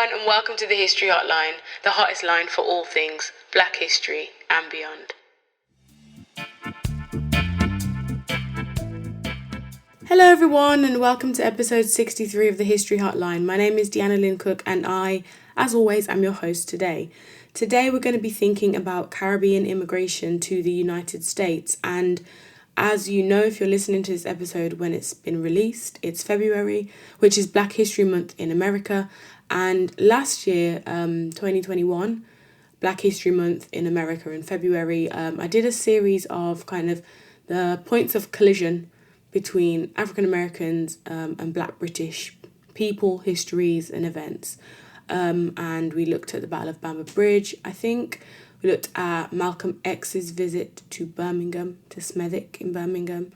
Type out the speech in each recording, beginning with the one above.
everyone, and welcome to the History Hotline, the hottest line for all things Black history and beyond. Hello everyone, and welcome to episode 63 of the History Hotline. My name is Deanna Lynn Cook, and I, as always, am your host today. Today we're going to be thinking about Caribbean immigration to the United States, and as you know, if you're listening to this episode when it's been released, it's February, which is Black History Month in America. And last year, 2021, Black History Month in America in February, I did a series of kind of the points of collision between African Americans and Black British people, histories and events. And we looked at the Battle of Bamber Bridge, I think. We looked at Malcolm X's visit to Birmingham, to Smethwick in Birmingham.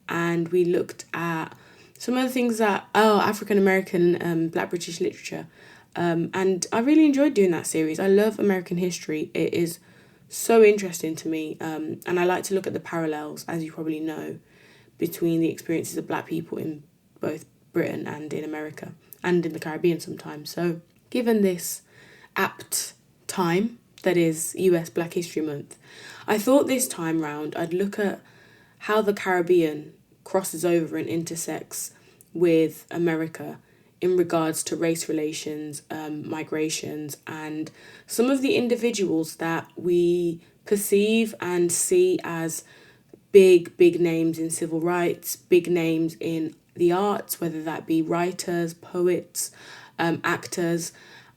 And we looked at some of the things that, African American Black British literature. And I really enjoyed doing that series. I love American history. It is so interesting to me. And I like to look at the parallels, as you probably know, between the experiences of Black people in both Britain and in America and in the Caribbean sometimes. So given this apt time that is US Black History Month, I thought this time round I'd look at how the Caribbean crosses over and intersects with America in regards to race relations, migrations, and some of the individuals that we perceive and see as big names in civil rights, big names in the arts, whether that be writers, poets, actors,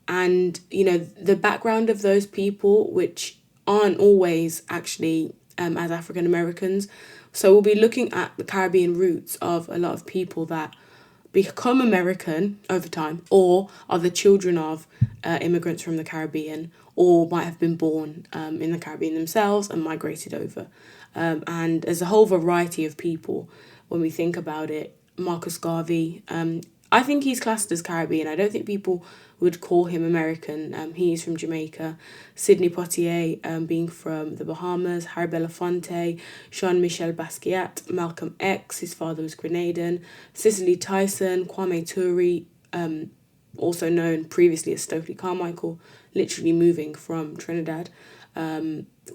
and, you know, the background of those people, which aren't always actually as African Americans. So we'll be looking at the Caribbean roots of a lot of people that become American over time, or are the children of immigrants from the Caribbean, or might have been born in the Caribbean themselves and migrated over. And there's a whole variety of people when we think about it. Marcus Garvey, I think he's classed as Caribbean. I don't think people would call him American. He is from Jamaica. Sidney Poitier, being from the Bahamas. Harry Belafonte, Jean-Michel Basquiat, Malcolm X, his father was Grenadian. Cicely Tyson, Kwame Ture, also known previously as Stokely Carmichael, literally moving from Trinidad.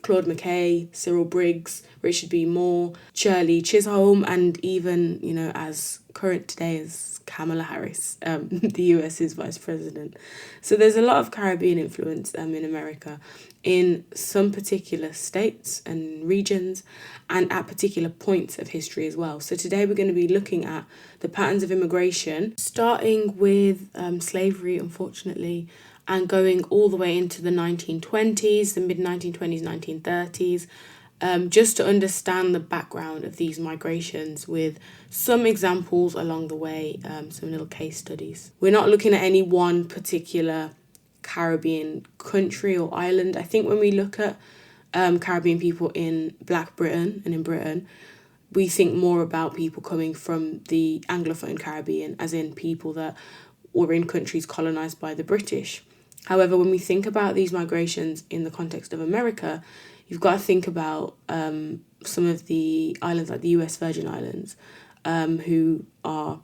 Claude McKay, Cyril Briggs, Richard B. Moore, Shirley Chisholm, and even, you know, as current today as Kamala Harris, the US's vice president. So there's a lot of Caribbean influence in America in some particular states and regions and at particular points of history as well. So today we're going to be looking at the patterns of immigration, starting with slavery, unfortunately, and going all the way into the 1920s, the mid-1920s, 1930s, just to understand the background of these migrations with some examples along the way, some little case studies. We're not looking at any one particular Caribbean country or island. I think when we look at Caribbean people in Black Britain and in Britain, we think more about people coming from the Anglophone Caribbean, as in people that were in countries colonised by the British. However, when we think about these migrations in the context of America, you've got to think about some of the islands like the US Virgin Islands, who are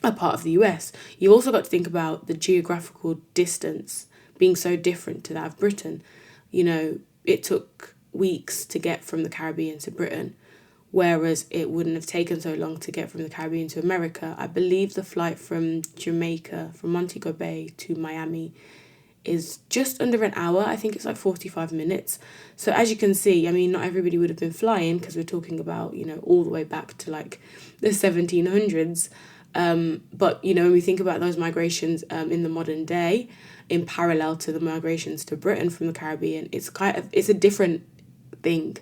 a part of the US. You also got to think about the geographical distance being so different to that of Britain. You know, it took weeks to get from the Caribbean to Britain, whereas it wouldn't have taken so long to get from the Caribbean to America. I believe the flight from Jamaica, from Montego Bay to Miami, is just under an hour. I think it's like 45 minutes. So as you can see, I mean, not everybody would have been flying, because we're talking about, you know, all the way back to like the 1700s. But, you know, when we think about those migrations in the modern day, in parallel to the migrations to Britain from the Caribbean, it's a different thing.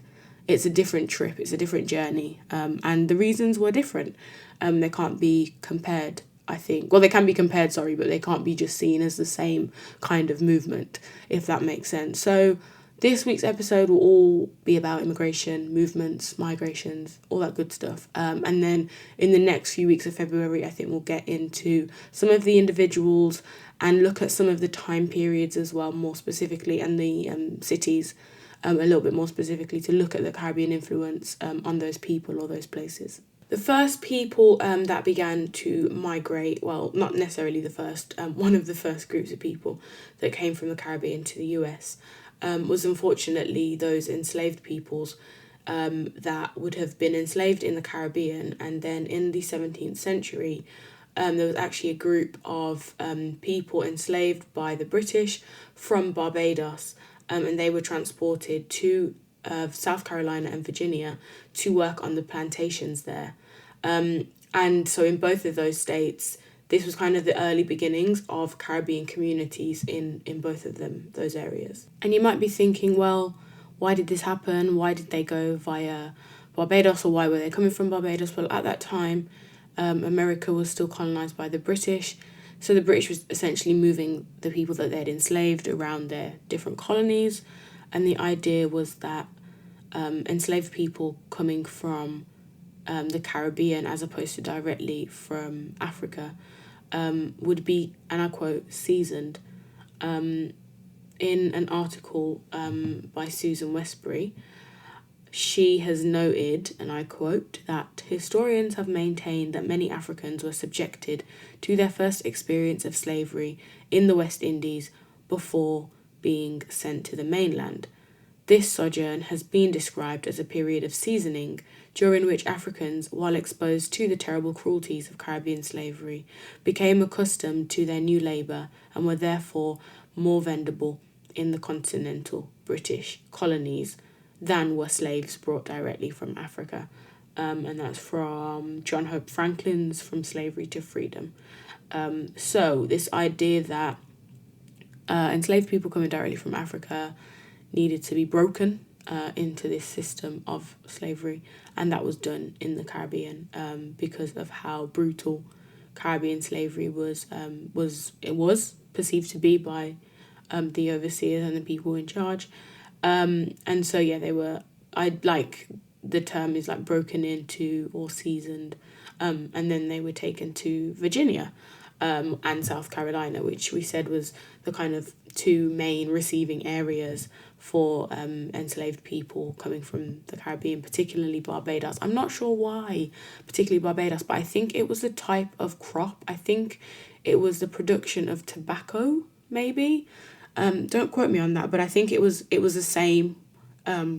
It's a different trip. It's a different journey. And the reasons were different. They can't be compared, I think. Well, they can be compared, but they can't be just seen as the same kind of movement, if that makes sense. So this week's episode will all be about immigration, movements, migrations, all that good stuff. And then in the next few weeks of February, I think we'll get into some of the individuals and look at some of the time periods as well, more specifically, and the cities a little bit more specifically, to look at the Caribbean influence on those people or those places. The first people that began to migrate, well, not necessarily the first, one of the first groups of people that came from the Caribbean to the US was unfortunately those enslaved peoples that would have been enslaved in the Caribbean. And then in the 17th century, there was actually a group of people enslaved by the British from Barbados, and they were transported to South Carolina and Virginia to work on the plantations there. And so in both of those states, this was kind of the early beginnings of Caribbean communities in both of them, those areas. And you might be thinking, well, why did this happen? Why did they go via Barbados, or why were they coming from Barbados? Well, at that time, America was still colonized by the British. So the British was essentially moving the people that they'd enslaved around their different colonies. And the idea was that enslaved people coming from the Caribbean, as opposed to directly from Africa, would be, and I quote, seasoned. In an article by Susan Westbury, she has noted, and I quote, that historians have maintained that many Africans were subjected to their first experience of slavery in the West Indies before being sent to the mainland. This sojourn has been described as a period of seasoning, during which Africans, while exposed to the terrible cruelties of Caribbean slavery, became accustomed to their new labour and were therefore more vendible in the continental British colonies than were slaves brought directly from Africa. And that's from John Hope Franklin's From Slavery to Freedom. So this idea that enslaved people coming directly from Africa needed to be broken into this system of slavery, and that was done in the Caribbean because of how brutal Caribbean slavery was perceived to be by the overseers and the people in charge. And so they were, the term is like broken into or seasoned, and then they were taken to Virginia and South Carolina, which we said was the kind of two main receiving areas for enslaved people coming from the Caribbean, particularly Barbados. I'm not sure why, particularly Barbados, but I think it was the type of crop. I think it was the production of tobacco, maybe. Don't quote me on that, but I think it was the same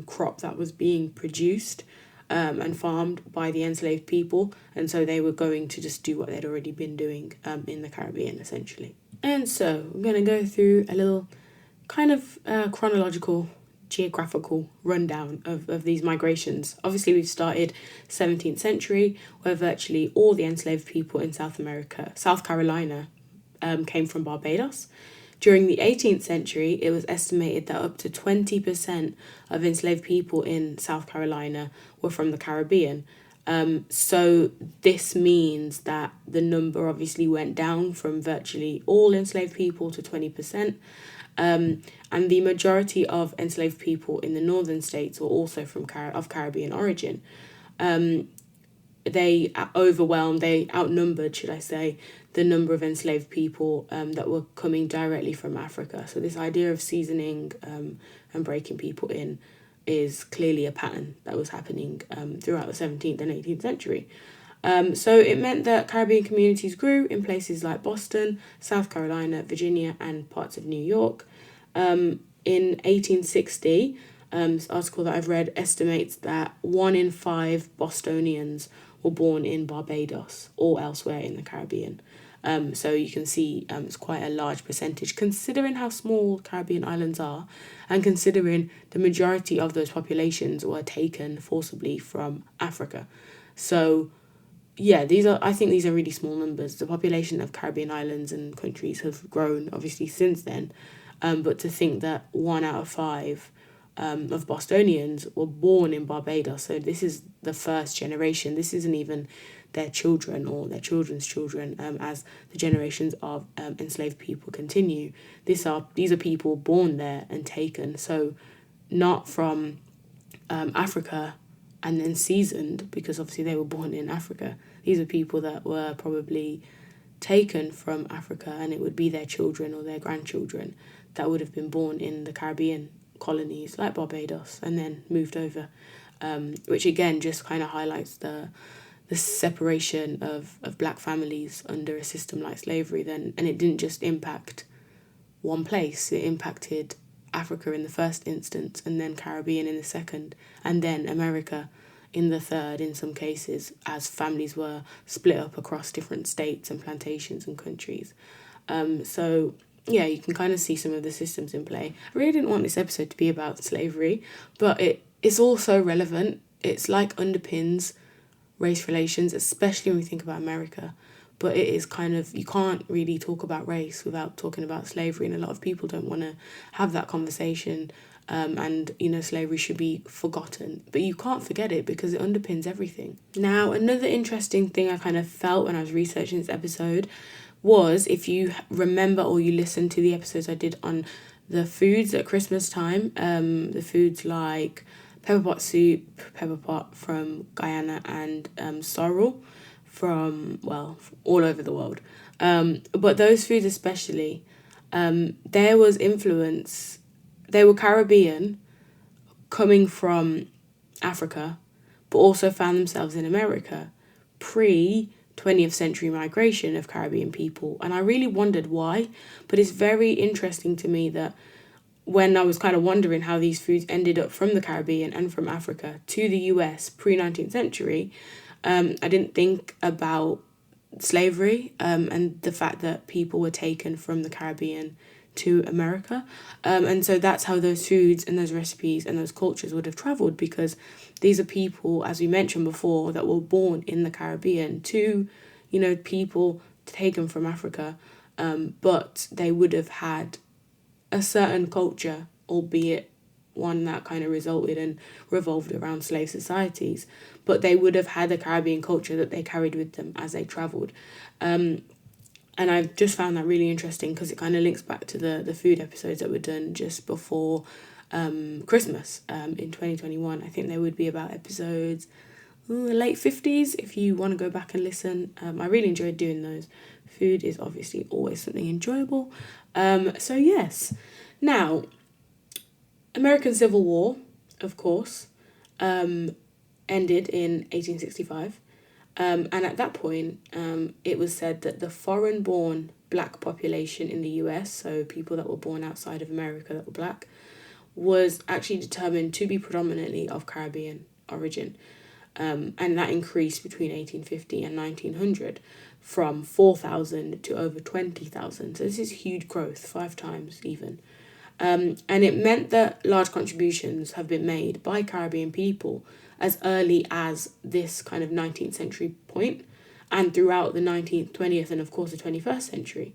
crop that was being produced and farmed by the enslaved people, and so they were going to just do what they'd already been doing in the Caribbean, essentially. And so I'm going to go through a little kind of chronological, geographical rundown of these migrations. Obviously, we've started 17th century, where virtually all the enslaved people in South Carolina, came from Barbados. During the 18th century, it was estimated that up to 20% of enslaved people in South Carolina were from the Caribbean. So this means that the number obviously went down from virtually all enslaved people to 20%. And the majority of enslaved people in the northern states were also from Caribbean origin. They outnumbered, should I say, the number of enslaved people that were coming directly from Africa. So this idea of seasoning and breaking people in is clearly a pattern that was happening throughout the 17th and 18th century. So it meant that Caribbean communities grew in places like Boston, South Carolina, Virginia, and parts of New York. In 1860, this article that I've read estimates that 1 in 5 Bostonians were born in Barbados or elsewhere in the Caribbean. So you can see it's quite a large percentage, considering how small Caribbean islands are, and considering the majority of those populations were taken forcibly from Africa. So I think these are really small numbers. The population of Caribbean islands and countries have grown obviously since then, but to think that 1 out of 5 of Bostonians were born in Barbados, so this is the first generation. This isn't even their children or their children's children, as the generations of enslaved people continue. These are people born there and taken, so not from Africa and then seasoned, because obviously they were born in Africa. These are people that were probably taken from Africa, and it would be their children or their grandchildren that would have been born in the Caribbean colonies like Barbados and then moved over, which again just kind of highlights the the separation of black families under a system like slavery, then, and it didn't just impact one place, it impacted Africa in the first instance, and then Caribbean in the second, and then America in the third in some cases, as families were split up across different states and plantations and countries. So yeah, you can kind of see some of the systems in play. I really didn't want this episode to be about slavery, but it's also relevant. It's like underpins race relations, especially when we think about America. But it is kind of, you can't really talk about race without talking about slavery, and a lot of people don't want to have that conversation. And, slavery should be forgotten. But you can't forget it because it underpins everything. Now, another interesting thing I kind of felt when I was researching this episode was, if you remember or you listened to the episodes I did on the foods at Christmas time, the foods like pepper pot soup, pepper pot from Guyana, and sorrel from, all over the world. But those foods especially, there was influence. They were Caribbean, coming from Africa, but also found themselves in America pre-20th century migration of Caribbean people. And I really wondered why, but it's very interesting to me that when I was kind of wondering how these foods ended up from the Caribbean and from Africa to the US pre-19th century, I didn't think about slavery and the fact that people were taken from the Caribbean to America. And so that's how those foods and those recipes and those cultures would have travelled, because these are people, as we mentioned before, that were born in the Caribbean to, people taken from Africa, but they would have had a certain culture, albeit one that kind of resulted and revolved around slave societies, but they would have had a Caribbean culture that they carried with them as they travelled. And I've just found that really interesting because it kind of links back to the food episodes that were done just before Christmas in 2021. I think they would be about episodes late 50s if you want to go back and listen. I really enjoyed doing those. Food is obviously always something enjoyable. So yes. Now, American Civil War, of course, ended in 1865. And at that point, it was said that the foreign-born black population in the US, so people that were born outside of America that were black, was actually determined to be predominantly of Caribbean origin. And that increased between 1850 and 1900 from 4,000 to over 20,000. So this is huge growth, 5 times even. And it meant that large contributions have been made by Caribbean people as early as this kind of 19th century point and throughout the 19th, 20th, and of course the 21st century.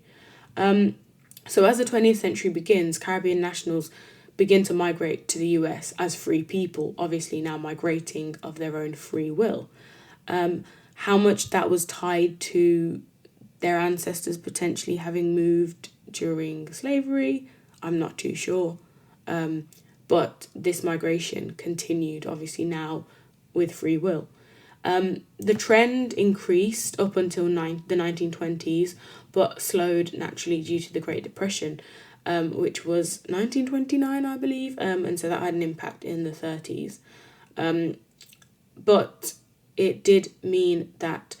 So as the 20th century begins, Caribbean nationals begin to migrate to the US as free people, obviously now migrating of their own free will. How much that was tied to their ancestors potentially having moved during slavery, I'm not too sure. But this migration continued, obviously now with free will. The trend increased up until the 1920s, but slowed naturally due to the Great Depression, which was 1929, I believe, and so that had an impact in the 30s. But it did mean that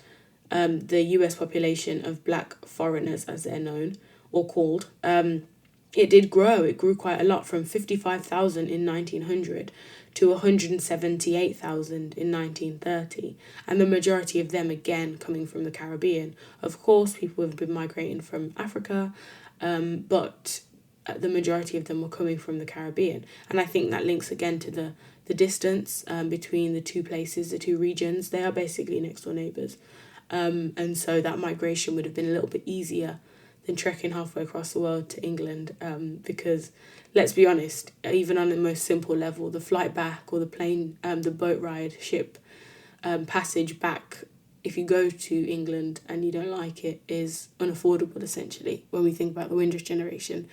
the US population of black foreigners, as they're known or called, it did grow. It grew quite a lot, from 55,000 in 1900 to 178,000 in 1930. And the majority of them, again, coming from the Caribbean. Of course, people have been migrating from Africa, but the majority of them were coming from the Caribbean. And I think that links again to the distance between the two places, the two regions. They are basically next door neighbours. And so that migration would have been a little bit easier than trekking halfway across the world to England, because let's be honest, even on the most simple level, the flight back or the plane, the boat ride, ship passage back, if you go to England and you don't like it, is unaffordable essentially when we think about the Windrush generation.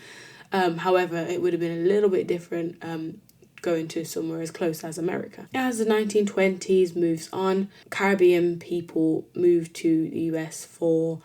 However, it would have been a little bit different going to somewhere as close as America. As the 1920s moves on, Caribbean people moved to the US for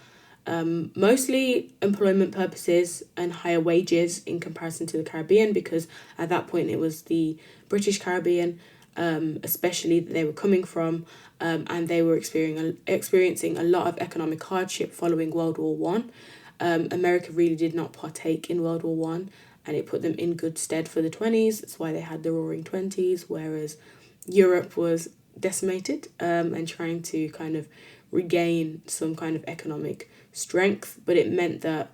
mostly employment purposes and higher wages in comparison to the Caribbean, because at that point it was the British Caribbean, especially that they were coming from, and they were experiencing a lot of economic hardship following World War One. America really did not partake in World War One, and it put them in good stead for the 20s. That's why they had the Roaring Twenties, whereas Europe was decimated, and trying to kind of regain some kind of economic strength. But it meant that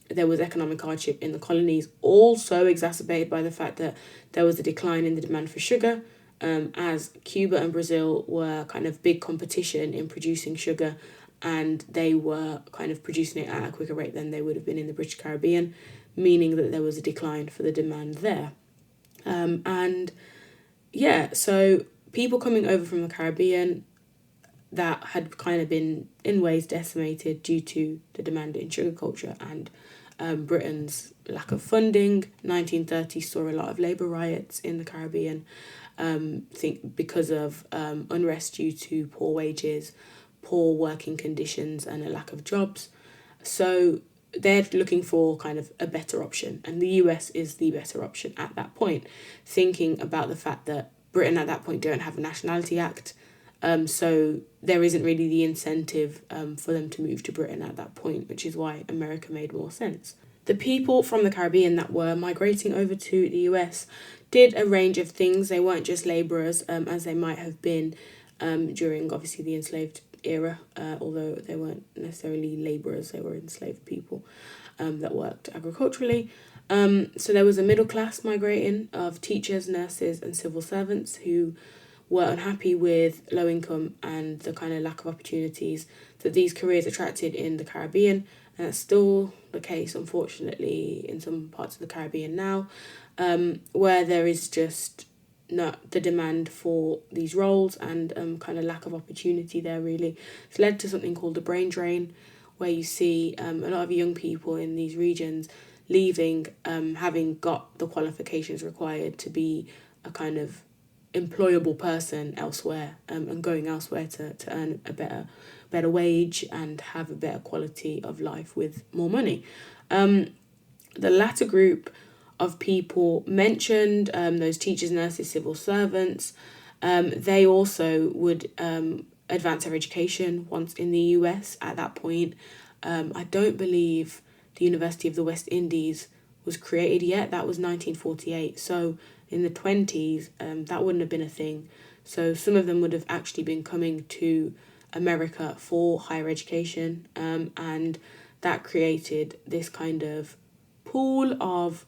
there was economic hardship in the colonies, also exacerbated by the fact that there was a decline in the demand for sugar, as Cuba and Brazil were kind of big competition in producing sugar, and they were kind of producing it at a quicker rate than they would have been in the British Caribbean, meaning that there was a decline for the demand there. And yeah, so people coming over from the Caribbean that had kind of been in ways decimated due to the demand in sugar culture and Britain's lack of funding. 1930 saw a lot of labour riots in the Caribbean, because of unrest due to poor wages, poor working conditions, and a lack of jobs. So they're looking for kind of a better option, and the US is the better option at that point, thinking about the fact that Britain at that point don't have a Nationality Act, so there isn't really the incentive for them to move to Britain at that point, which is why America made more sense. The people from the Caribbean that were migrating over to the US did a range of things. They weren't just labourers, as they might have been during, obviously, the enslaved era, although they weren't necessarily labourers, they were enslaved people that worked agriculturally. So there was a middle class migrating of teachers, nurses, and civil servants who were unhappy with low income and the kind of lack of opportunities that these careers attracted in the Caribbean. And that's still the case, unfortunately, in some parts of the Caribbean now, where there is just not the demand for these roles and kind of lack of opportunity there, really. It's led to something called the brain drain, where you see a lot of young people in these regions leaving, having got the qualifications required to be a kind of employable person elsewhere, and going elsewhere to earn a better wage and have a better quality of life with more money. The latter group of people mentioned, those teachers, nurses, civil servants, they also would advance their education once in the US at that point. I don't believe the University of the West Indies was created yet. That was 1948. So in the 20s, that wouldn't have been a thing. So some of them would have actually been coming to America for higher education, and that created this kind of pool of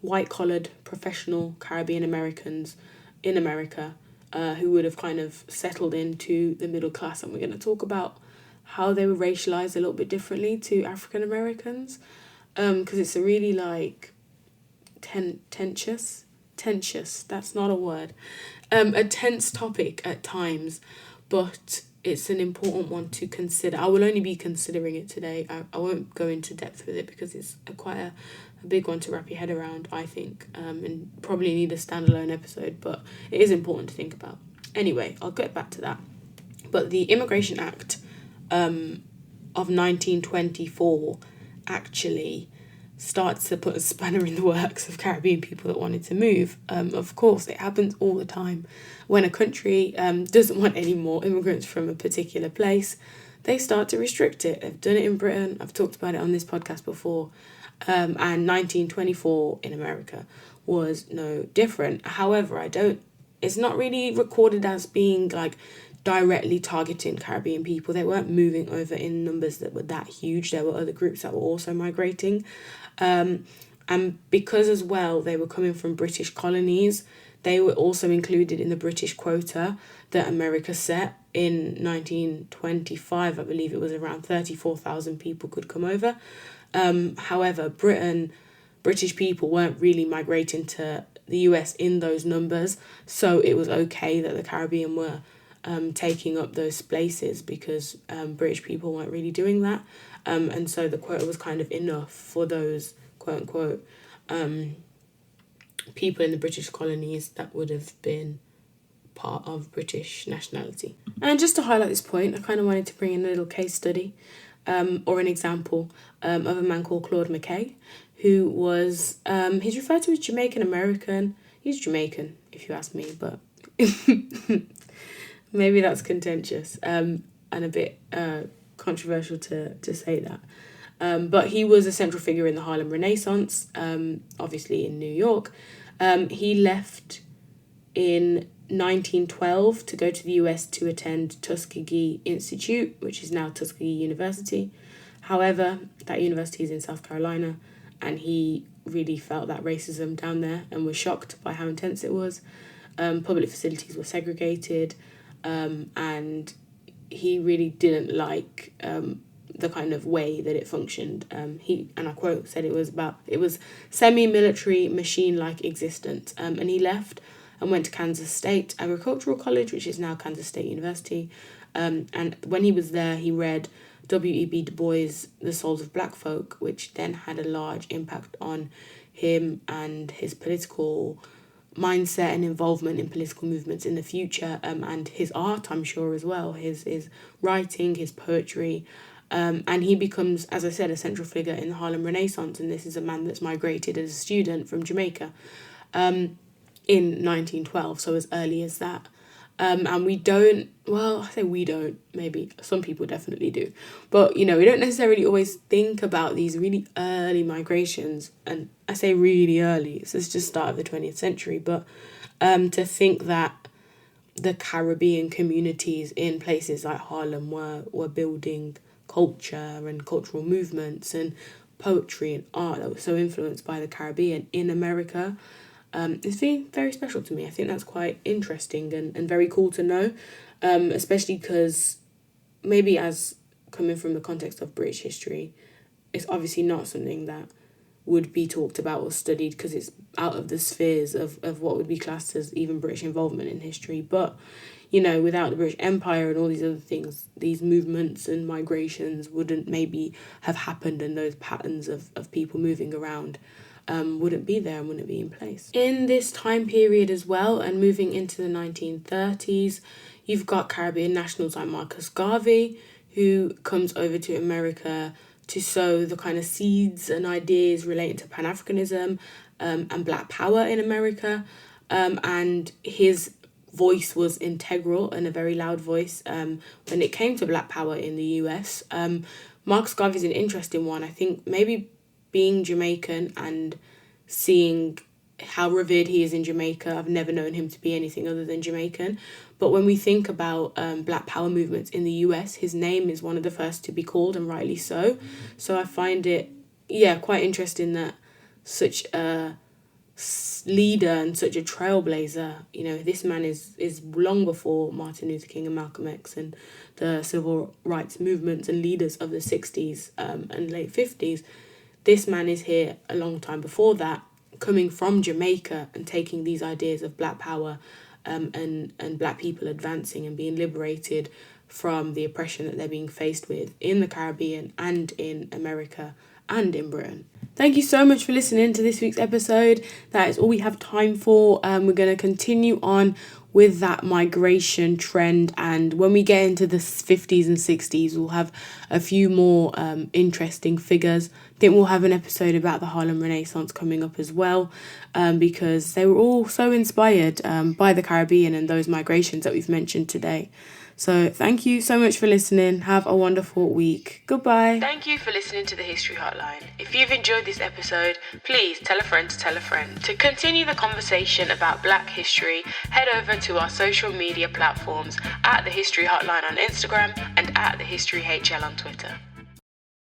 white-collared professional Caribbean Americans in America, who would have kind of settled into the middle class. And we're going to talk about how they were racialized a little bit differently to African Americans, because it's a really tenuous, that's not a word, a tense topic at times, but it's an important one to consider. I will only be considering it today. I won't go into depth with it because it's quite a big one to wrap your head around, I think, and probably need a standalone episode, but it is important to think about. Anyway, I'll get back to that. But the Immigration Act of 1924 actually starts to put a spanner in the works of Caribbean people that wanted to move. Of course, it happens all the time. When a country doesn't want any more immigrants from a particular place, they start to restrict it. They've done it in Britain. I've talked about it on this podcast before. And 1924 in America was no different. However, it's not really recorded as being directly targeting Caribbean people. They weren't moving over in numbers that were that huge. There were other groups that were also migrating. And because as well they were coming from British colonies, they were also included in the British quota that America set in 1925. I believe it was around 34,000 people could come over. However, British people weren't really migrating to the US in those numbers, so it was okay that the Caribbean were taking up those places because British people weren't really doing that. And so the quota was kind of enough for those quote-unquote people in the British colonies that would have been part of British nationality. And just to highlight this point, I kind of wanted to bring in a little case study or an example of a man called Claude McKay, who was, he's referred to as Jamaican American. He's Jamaican. if you ask me, but maybe that's contentious and a bit controversial to say that. But he was a central figure in the Harlem Renaissance, obviously in New York. He left in 1912 to go to the US to attend Tuskegee Institute, which is now Tuskegee University. However, that university is in South Carolina, and he really felt that racism down there and was shocked by how intense it was. Public facilities were segregated, and he really didn't like the kind of way that it functioned. He, and I quote, said it was semi-military, machine-like existence. And he left and went to Kansas State Agricultural College, which is now Kansas State University. And when he was there, he read W.E.B. Du Bois' The Souls of Black Folk, which then had a large impact on him and his political mindset and involvement in political movements in the future, and his art, I'm sure, as well, his writing, his poetry. And he becomes, as I said, a central figure in the Harlem Renaissance, and this is a man that's migrated as a student from Jamaica in 1912, so as early as that. And we don't, well, I say we don't, maybe some people definitely do, but, we don't necessarily always think about these really early migrations, and I say really early, so it's just start of the 20th century, but to think that the Caribbean communities in places like Harlem were building culture and cultural movements and poetry and art that was so influenced by the Caribbean in America, it's been very special to me. I think that's quite interesting and very cool to know, especially because maybe as coming from the context of British history, it's obviously not something that would be talked about or studied because it's out of the spheres of what would be classed as even British involvement in history. But, without the British Empire and all these other things, these movements and migrations wouldn't maybe have happened, and those patterns of people moving around wouldn't be there and wouldn't be in place. In this time period as well, and moving into the 1930s, you've got Caribbean nationals like Marcus Garvey, who comes over to America to sow the kind of seeds and ideas relating to Pan-Africanism and Black power in America. And his voice was integral and a very loud voice when it came to Black power in the US. Marcus Garvey is an interesting one. I think maybe being Jamaican and seeing how revered he is in Jamaica, I've never known him to be anything other than Jamaican. But when we think about Black power movements in the US, his name is one of the first to be called, and rightly so. So I find it, quite interesting that such a leader and such a trailblazer, this man is long before Martin Luther King and Malcolm X and the civil rights movements and leaders of the 60s and late 50s. This man is here a long time before that, coming from Jamaica and taking these ideas of Black power and Black people advancing and being liberated from the oppression that they're being faced with in the Caribbean and in America and in Britain. Thank you so much for listening to this week's episode. That is all we have time for. We're going to continue on with that migration trend, and when we get into the 50s and 60s, we'll have a few more interesting figures. I think we'll have an episode about the Harlem Renaissance coming up as well, because they were all so inspired by the Caribbean and those migrations that we've mentioned today. So thank you so much for listening. Have a wonderful week. Goodbye. Thank you for listening to the History Hotline. If you've enjoyed this episode, please tell a friend to tell a friend. To continue the conversation about Black history, head over to our social media platforms at the History Hotline on Instagram and at the History HL on Twitter.